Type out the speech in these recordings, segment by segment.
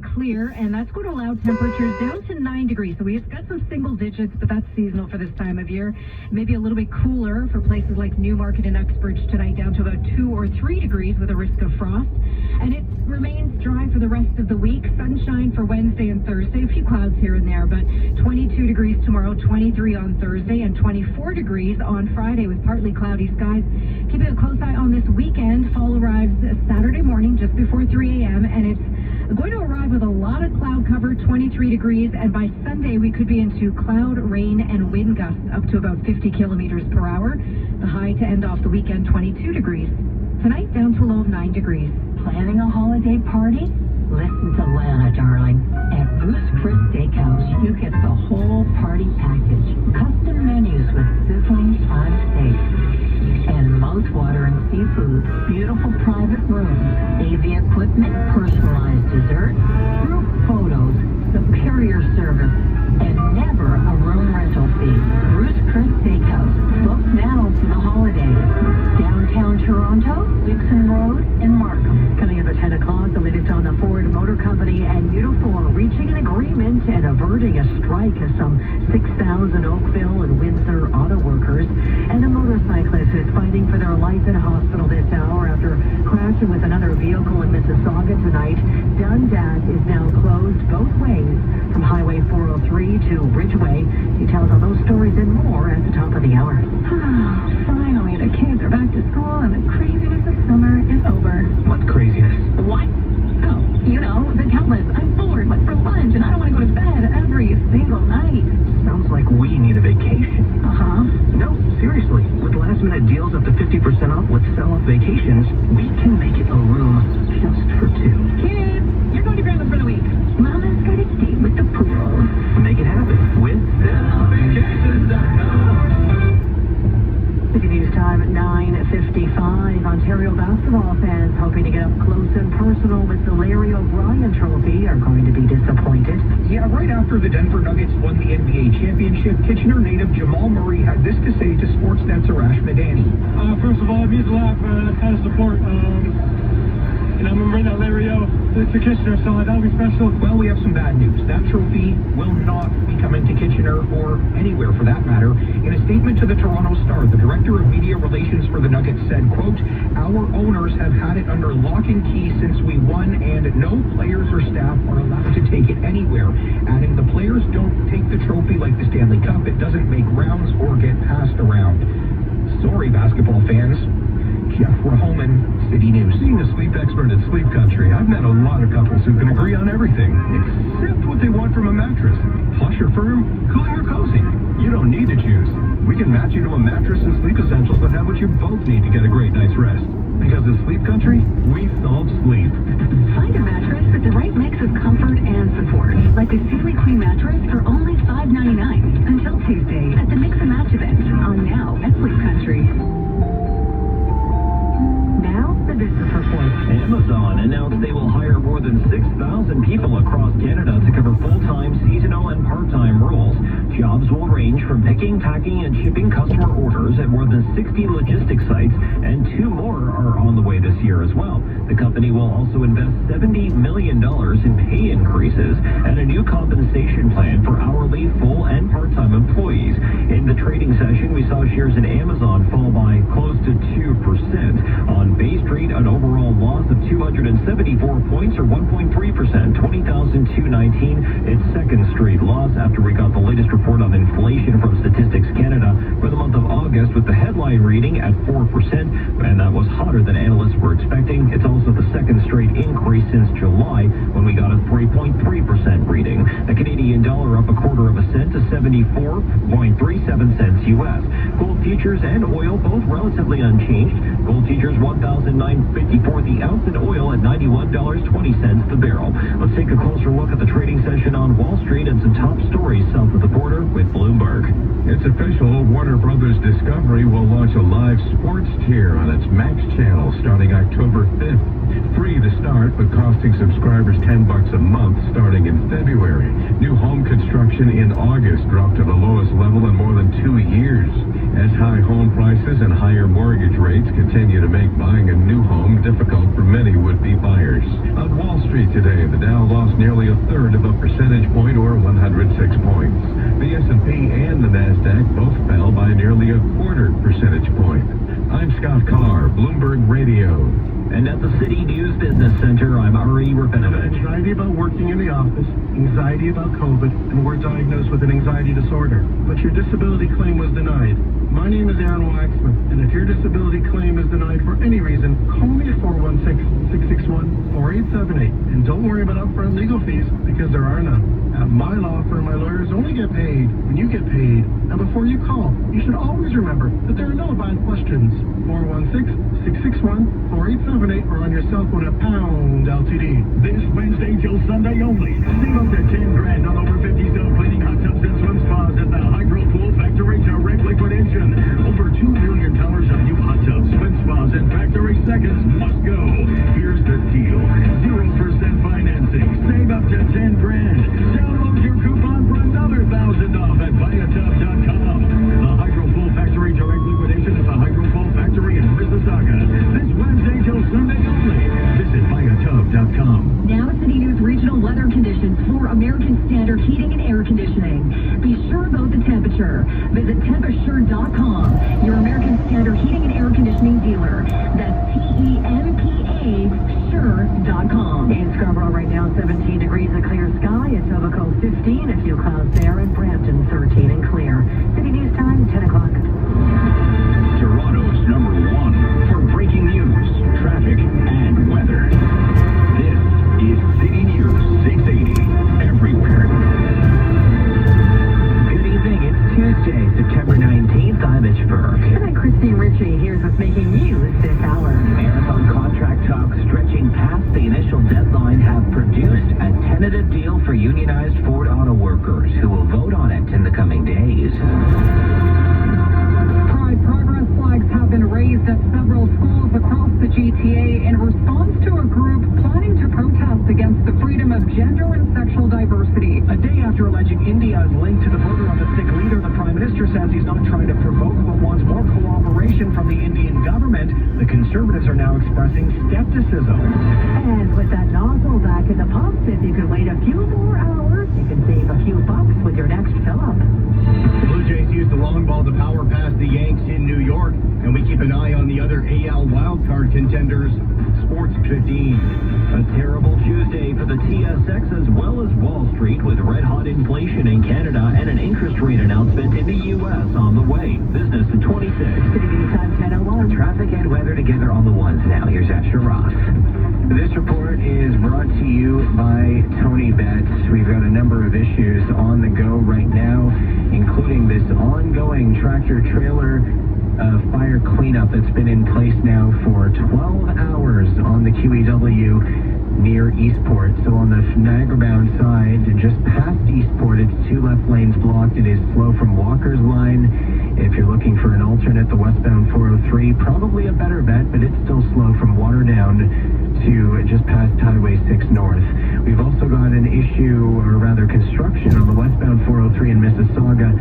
Clear, and that's going to allow temperatures down to 9 degrees. So we've got some single digits, but that's seasonal for this time of year. Maybe a little bit cooler for places like Newmarket and Uxbridge tonight, down to about 2 or 3 degrees with a risk of frost. And it remains dry for the rest of the week. Sunshine for Wednesday and Thursday. A few clouds here and there, but 22 degrees tomorrow, 23 on Thursday, and 24 degrees on Friday with partly cloudy skies. Keeping a close eye on this weekend. Fall arrives Saturday morning just before 3 a.m. and it's going to arrive with a lot of cloud cover, 23 degrees, and by Sunday we could be into cloud, rain, and wind gusts up to about 50 kilometers per hour. The high to end off the weekend, 22 degrees. Tonight, down to a low of 9 degrees. Planning a holiday party? Listen to Lana, darling. At Ruth's Chris Steakhouse, you get the whole party package. Custom menus with sizzling prime steak and mouth-watering seafood, beautiful private rooms, AV equipment, personalized dessert, group photos, superior service, and never a room rental fee. Ruth's Chris Steakhouse. Book now for the holidays. Downtown Toronto, Dixon Road, and Markham. Coming up at 10 o'clock, the latest on the Ford Motor Company and Unifor reaching an agreement and averting a strike of some 6,000 Oakville and Windsor auto workers. And a motorcyclist is fighting for their life in hospital this hour after crashing with another vehicle in Mississauga tonight. Dundas is now closed both ways from Highway 403 to Ridgeway. Details on those stories and more at the top of the hour. Finally, the kids are back to school and the craziness of summer is over. What craziness? What? Oh, you know, the countless. I'm bored. What's for lunch? And I don't want to go to bed every single night. Sounds like we need a vacation. Uh-huh. No, seriously. With last-minute deals up to 50% off with sell-off vacations, we can make it a room just for two. Kids, you're going to Grandma's for the week. Mama's got a date with the pool. Make it happen with SellOffVacations.com. City News time at 9:55. Ontario basketball fans hoping to get up close and personal with the Larry O'Brien Trophy are going to be disappointed. Yeah, right after the Denver Nuggets won the NBA championship, Kitchener native Jamal Murray had this to say to Sportsnet's Arash Madani. First of all, it means a lot for that kind of support. And I'm going to bring that Larry O to Kitchener, so that'll be special. Well, we have some bad news. That trophy will not be coming to Kitchener or anywhere for that matter. In a statement to the Toronto Star, the director of media relations for the Nuggets said, quote, "Our owners have had it under lock and key since we won, and no players or staff are allowed to take it anywhere." Adding, the players don't take the trophy like the Stanley Cup. It doesn't make rounds or get passed around. Sorry, basketball fans. Jeff Rahoman, City News. Being a sleep expert in Sleep Country, I've met a lot of couples who can agree on everything, except what they want from a mattress. Plush or firm, cooling or cozy. You don't need to choose. We can match you to a mattress and sleep essentials that have what you both need to get a great night's rest. Because in Sleep Country, we solve sleep. Find a mattress with the right mix of comfort and support. Like the Sealy Queen mattress for only $5.99 until Tuesday at the Mix and Match event on Now at Sleep Country. Now, the business report. Amazon announced they will hire more than 6,000 people across Canada to cover full-time, seasonal, and part-time roles. Jobs will range from picking, packing, and shipping customer orders at more than 60 logistics sites, and 2 more are on the way this year as well. The company will also invest $70 million in pay increases and a new compensation plan for hourly, full, and part-time employees. In the trading session, we saw shares in Amazon fall by close to 2%. On Bay Street, an overall loss of 274 points, or 1.3%, 20,219. Its second straight loss after we got the latest report on inflation from Statistics Canada for the month of August, with the headline reading at 4%, and that was hotter than analysts were expecting. It's also the second straight increase since July, when we got a 3.3% reading. The Canadian dollar up 1/4 cent to 74.37 cents U.S. Gold futures and oil both relatively unchanged. Gold futures $1,954 the ounce, and oil at $91.20 the barrel. Let's take a closer look at the trading session on Wall Street and some top stories south of the border with Bloomberg. It's official, Warner Brothers Discovery will launch a live sports tier on its Max channel starting October 5th. Free to start, but costing subscribers $10 a month starting in February. New home construction in August dropped to the lowest level in more than 2 years. as high home prices and higher mortgage rates continue to make buying a new home difficult for many would-be buyers. On Wall Street today, the Dow lost nearly a third of a percentage point, or 106 points. The S&P and the Nasdaq both fell by nearly a quarter percentage point. I'm Scott Carr, Bloomberg Radio. And at the City News Business Center, I'm Ari Rabinovich. Anxiety about working in the office, anxiety about COVID, and we're diagnosed with an anxiety disorder. But your disability claim was denied. My name is Aaron Waxman, and if your disability claim is denied for any reason, call me at 416-661-4878. And don't worry about upfront legal fees, because there are none. At my law firm, my lawyers only get paid when you get paid. Now, before you call, you should always remember that there are no bad questions. 416-661-4878 or on your cell phone at pound LTD. This Wednesday till Sunday only. Save up to 10 grand on over 50 self-cleaning hot tubs and swim spas at the Hydro Pool Factory Direct Liquidation. Over $2 million of new hot tubs, swim spas, and factory seconds must go. Here's the deal. 0% financing. Save up to 10 grand. Download your coupon for another $1,000 off at buyatub.com. The Hydro Pool Factory Direct Liquidation at the Hydro Pool Factory in Mississauga. This Wednesday till Sunday only. Visit buyatub.com. Now City News regional weather conditions for American Standard Heating and Air Conditioning. Be sure about the temperature. Visit Temperature.com, your American Standard Heating and Air Conditioning dealer. That's TEMPA Sure.com. In Scarborough right now, 17 degrees, a clear sky. At Etobicoke, 15, a few clouds there. And Brampton, 13 and clear. City News time, 10 o'clock. Toronto's #1 for breaking news, traffic, and weather. This is City News 680 everywhere. Good evening. It's Tuesday, September 19th. I'm Mitch Burke. And Christine Ritchie. Here's what's making news this hour. Marathon contract talks stretching past the initial deadline have produced a tentative deal for unionized Ford auto workers who will vote on it in the coming days. Pride Progress flags have been raised at several schools across the GTA in response to a group planning to protest against the freedom of gender and sexual diversity. A day after alleging India is linked to the murder of a Sikh leader, the Prime Minister says he's not trying to provoke but wants more cooperation from the Indian government. The Conservatives are now expressing skepticism. And with that nozzle back in the pumps, if you could wait a few more hours, you can save a few bucks with your next fill-up. The Blue Jays used the long ball to power past the Yanks in New York, and we keep an eye on the other AL wildcard contenders. Sports 15. A terrible Tuesday for the TSX as well as Wall Street, with red-hot inflation in Canada and an interest rate announcement in the U.S. on the way. Business at 26. City News time, 10:01. Traffic and weather together on the ones now. Here's Asher Ross. This report is brought to you by Tony Betts. We've got a number of issues on the go right now, including this ongoing tractor-trailer fire cleanup that's been in place now for 12 hours on the QEW near Eastport. So on the Niagara-bound side, just past Eastport, it's 2 left lanes blocked. It is slow from Walker's Line. If you're looking for an alternate, the westbound 403, probably a better bet, but it's still slow from Waterdown to just past Highway 6 North. We've also got an issue, or rather construction, on the westbound 403 in Mississauga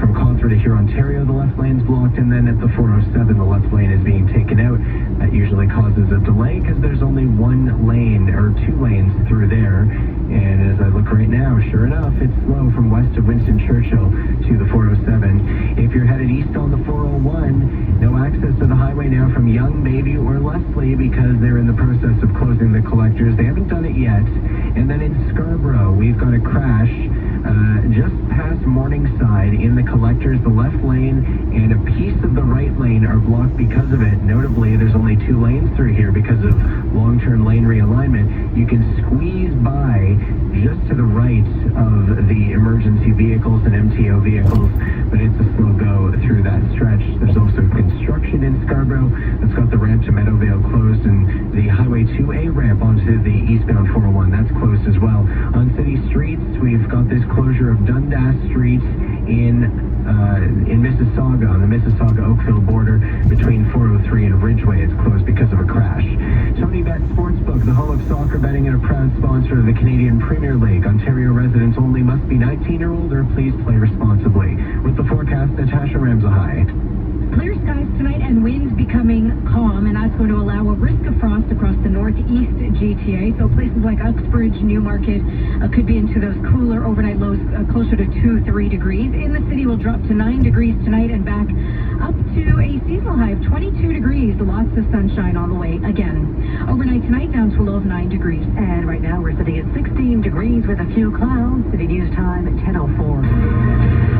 from Cawthra to here, Ontario. The left lane's blocked, and then at the 407, the left lane is being taken out. That usually causes a delay because there's only 1 lane or 2 lanes through there. And as I look right now, sure enough, it's slow from west of Winston Churchill to the 407. If you're headed east on the 401, no access to the highway now from Young, Bayview, or Leslie because they're in the process of closing the collectors. They haven't done it yet. And then in Scarborough, we've got a crash just past Morningside in the collectors. The left lane and a piece of the right lane are blocked because of it. Notably, there's only 2 lanes through here because of long-term lane realignment. You can squeeze by just to the right of the emergency vehicles and MTO vehicles, but it's a slow go through that stretch. There's also construction in Scarborough that's got the ramp to Meadowvale closed, and the Highway 2A ramp onto the eastbound 401, that's closed as well. On City city streets. We've got this closure of Dundas Street in Mississauga, on the Mississauga-Oakville border between 403 and Ridgeway. It's closed because of a crash. Tony Bet Sportsbook, the home of soccer betting and a proud sponsor of the Canadian Premier League. Ontario residents only must be 19 or older. Please play responsibly. With the forecast, Natasha Ramsahai. Clear skies tonight and winds becoming calm, and that's going to allow a risk of frost across the northeast GTA. So places like Uxbridge, Newmarket could be into those cooler overnight lows closer to 2-3 degrees. In the city, will drop to 9 degrees tonight and back up to a seasonal high of 22 degrees. Lots of sunshine on the way again. Overnight tonight, down to a low of 9 degrees. And right now we're sitting at 16 degrees with a few clouds. City News time at 10:04.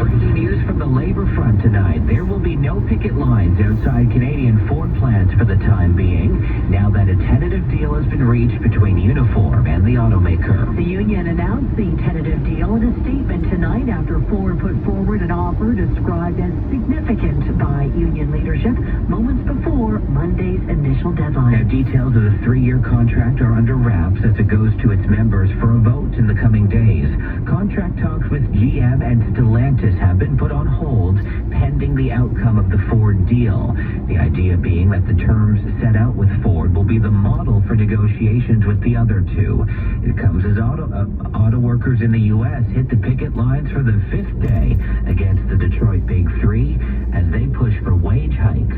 Breaking news from the labor front tonight. There will be no picket lines outside Canadian Ford plants for the time being, now that a tentative deal has been reached between Uniform and the automaker. The union announced the tentative deal in a statement tonight after Ford put forward an offer described as significant by union leadership moments before Monday's initial Now, deadline. details of the 3-year contract are under wraps as it goes to its members for a vote in the coming days. Contract talks with GM and Stellantis have been put on hold pending the outcome of the Ford deal. The idea being that the terms set out with Ford will be the model for negotiations with the other two. It comes as auto workers in the U.S. hit the picket lines for the 5th day against the Detroit Big Three as they push for wage hikes.